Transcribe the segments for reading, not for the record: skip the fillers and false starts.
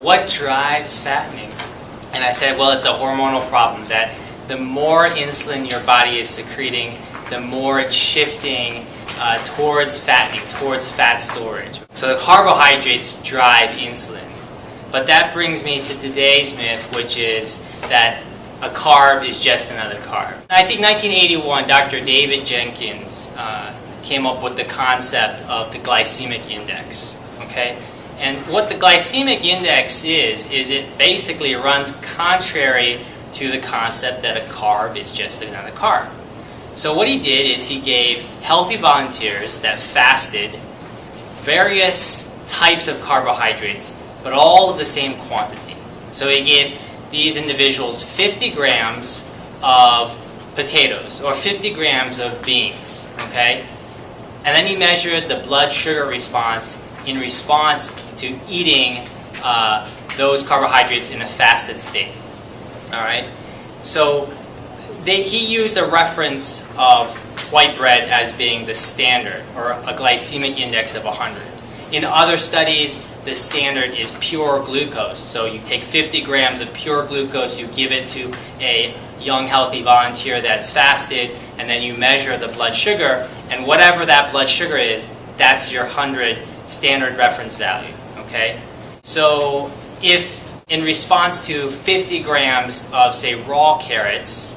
What drives fattening? And I said, well, it's a hormonal problem, that the more insulin your body is secreting, the more it's shifting towards fattening, towards fat storage. So the carbohydrates drive insulin. But that brings me to today's myth, which is that a carb is just another carb. I think 1981, Dr. David Jenkins came up with the concept of the glycemic index. Okay? And what the glycemic index is it basically runs contrary to the concept that a carb is just another carb. So what he did is he gave healthy volunteers that fasted various types of carbohydrates, but all of the same quantity. So he gave these individuals 50 grams of potatoes or 50 grams of beans, okay? And then he measured the blood sugar response in response to eating those carbohydrates in a fasted state. All right? So he used a reference of white bread as being the standard, or a glycemic index of 100. In other studies, the standard is pure glucose. So you take 50 grams of pure glucose, you give it to a young healthy volunteer that's fasted, and then you measure the blood sugar, and whatever that blood sugar is, that's your 100 standard reference value, okay? So if in response to 50 grams of, say, raw carrots,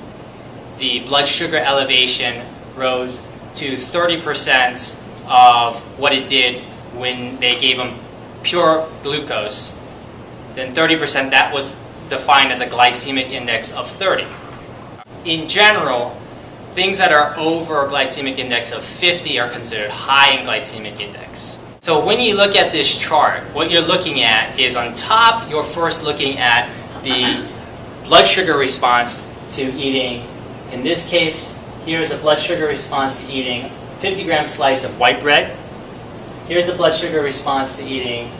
the blood sugar elevation rose to 30% of what it did when they gave them pure glucose, then 30%, that was defined as a glycemic index of 30. In general, things that are over a glycemic index of 50 are considered high in glycemic index. So when you look at this chart, what you're looking at is on top, you're first looking at the blood sugar response to eating, in this case, here's a blood sugar response to eating a 50-gram slice of white bread. Here's the blood sugar response to eating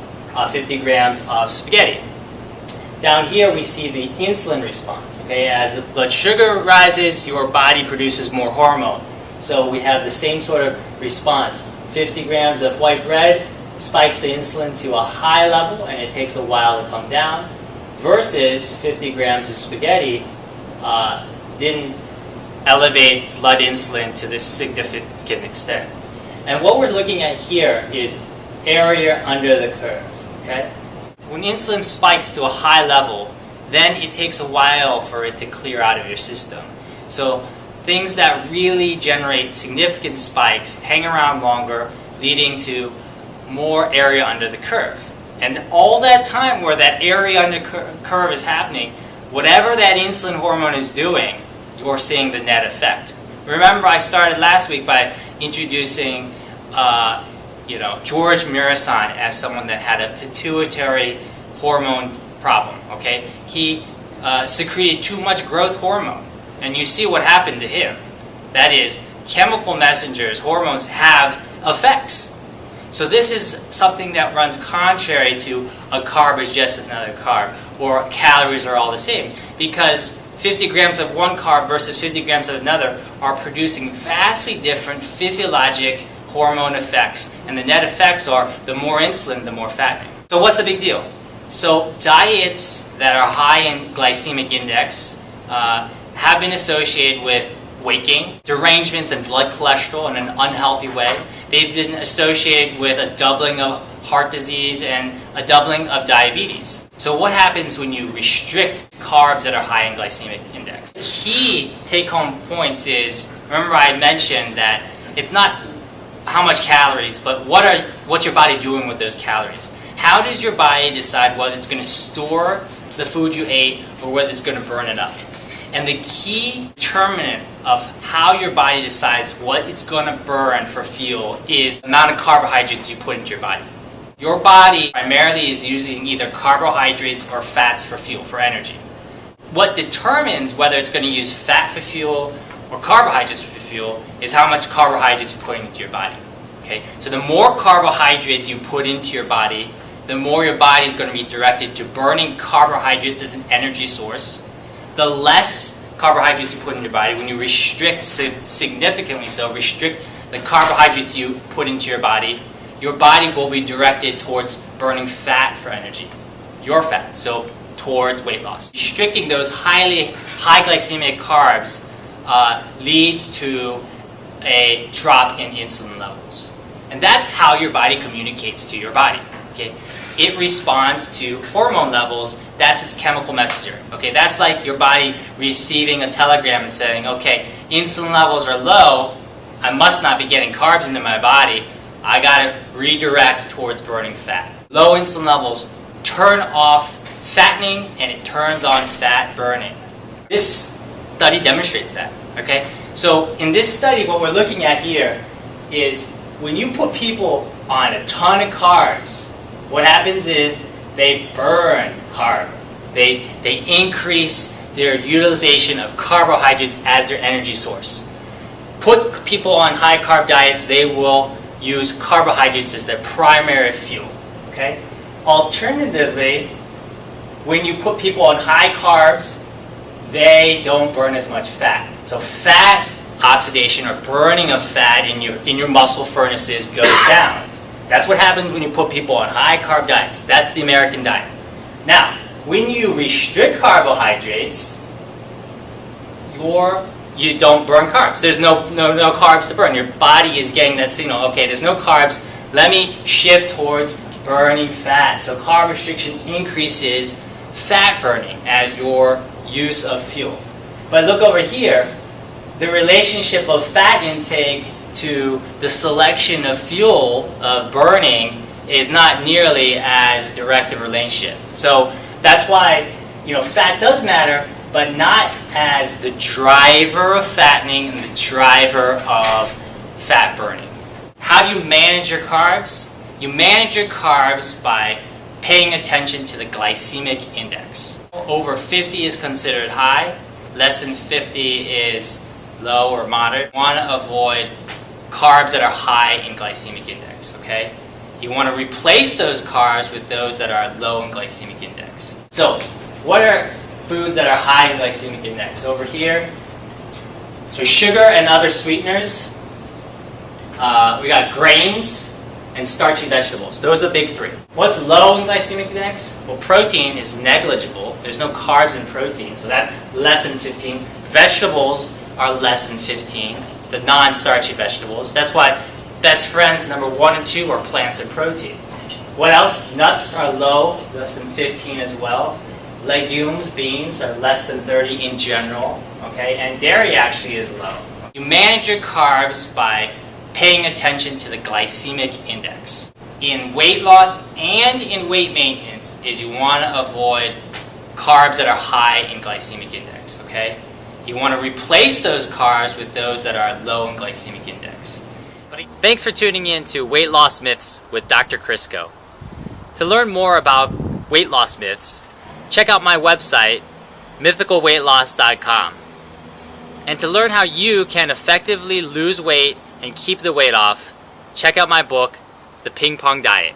50 grams of spaghetti. Down here we see the insulin response. Okay, as the blood sugar rises, your body produces more hormone. So we have the same sort of response. 50 grams of white bread spikes the insulin to a high level, and it takes a while to come down, versus 50 grams of spaghetti didn't elevate blood insulin to this significant extent. And what we're looking at here is area under the curve. Okay? When insulin spikes to a high level, then it takes a while for it to clear out of your system. So things that really generate significant spikes hang around longer, leading to more area under the curve. And all that time where that area under curve is happening, whatever that insulin hormone is doing, you're seeing the net effect. Remember, I started last week by introducing George Mirasan as someone that had a pituitary hormone problem. Okay, he secreted too much growth hormone, and you see what happened to him. That is, chemical messengers, hormones, have effects. So this is something that runs contrary to a carb is just another carb, or calories are all the same, because 50 grams of one carb versus 50 grams of another are producing vastly different physiologic hormone effects, and the net effects are the more insulin, the more fattening. So what's the big deal? So diets that are high in glycemic index have been associated with weight gain, derangements in blood cholesterol in an unhealthy way. They've been associated with a doubling of heart disease and a doubling of diabetes. So what happens when you restrict carbs that are high in glycemic index? The key take-home points is, remember I mentioned that it's not how much calories, but what's your body doing with those calories? How does your body decide whether it's going to store the food you ate or whether it's going to burn it up? And the key determinant of how your body decides what it's going to burn for fuel is the amount of carbohydrates you put into your body. Your body primarily is using either carbohydrates or fats for fuel, for energy. What determines whether it's going to use fat for fuel or carbohydrates for fuel is how much carbohydrates you put into your body. Okay? So the more carbohydrates you put into your body, the more your body is going to be directed to burning carbohydrates as an energy source. The less carbohydrates you put in your body, when you restrict significantly so, restrict the carbohydrates you put into your body will be directed towards burning fat for energy. your fat, so towards weight loss. Restricting those high glycemic carbs leads to a drop in insulin levels. And that's how your body communicates to your body. Okay? It responds to hormone levels. That's its chemical messenger. Okay? That's like your body receiving a telegram and saying, okay, insulin levels are low, I must not be getting carbs into my body, I gotta redirect towards burning fat. Low insulin levels turn off fattening and it turns on fat burning. This study demonstrates that. Okay? So in this study, what we're looking at here is when you put people on a ton of carbs, what happens is they burn carb. They increase their utilization of carbohydrates as their energy source. Put people on high carb diets, they will use carbohydrates as their primary fuel. Okay? Alternatively, when you put people on high carbs, they don't burn as much fat. So fat oxidation or burning of fat in your muscle furnaces goes down. That's what happens when you put people on high carb diets. That's the American diet. Now, when you restrict carbohydrates, you don't burn carbs. There's no carbs to burn. Your body is getting that signal. Okay, there's no carbs. Let me shift towards burning fat. So carb restriction increases fat burning as your use of fuel. But look over here. The relationship of fat intake to the selection of fuel, of burning, is not nearly as direct a relationship. So that's why, fat does matter, but not as the driver of fattening and the driver of fat burning. How do you manage your carbs? You manage your carbs by paying attention to the glycemic index. Over 50 is considered high, less than 50 is low or moderate. You want to avoid carbs that are high in glycemic index, okay? You want to replace those carbs with those that are low in glycemic index. So, what are foods that are high in glycemic index? Over here, so sugar and other sweeteners. We got grains and starchy vegetables. Those are the big three. What's low in glycemic index? Well, protein is negligible. There's no carbs in protein, so that's less than 15. Vegetables are less than 15, the non-starchy vegetables. That's why best friends number 1 and 2 are plants and protein. What else? Nuts are low, less than 15 as well. Legumes, beans are less than 30 in general, okay? And dairy actually is low. You manage your carbs by paying attention to the glycemic index. In weight loss and in weight maintenance is you want to avoid carbs that are high in glycemic index, okay? You want to replace those carbs with those that are low in glycemic index. Thanks for tuning in to Weight Loss Myths with Dr. Crisco. To learn more about weight loss myths, check out my website, mythicalweightloss.com. And to learn how you can effectively lose weight and keep the weight off, check out my book, The Ping Pong Diet.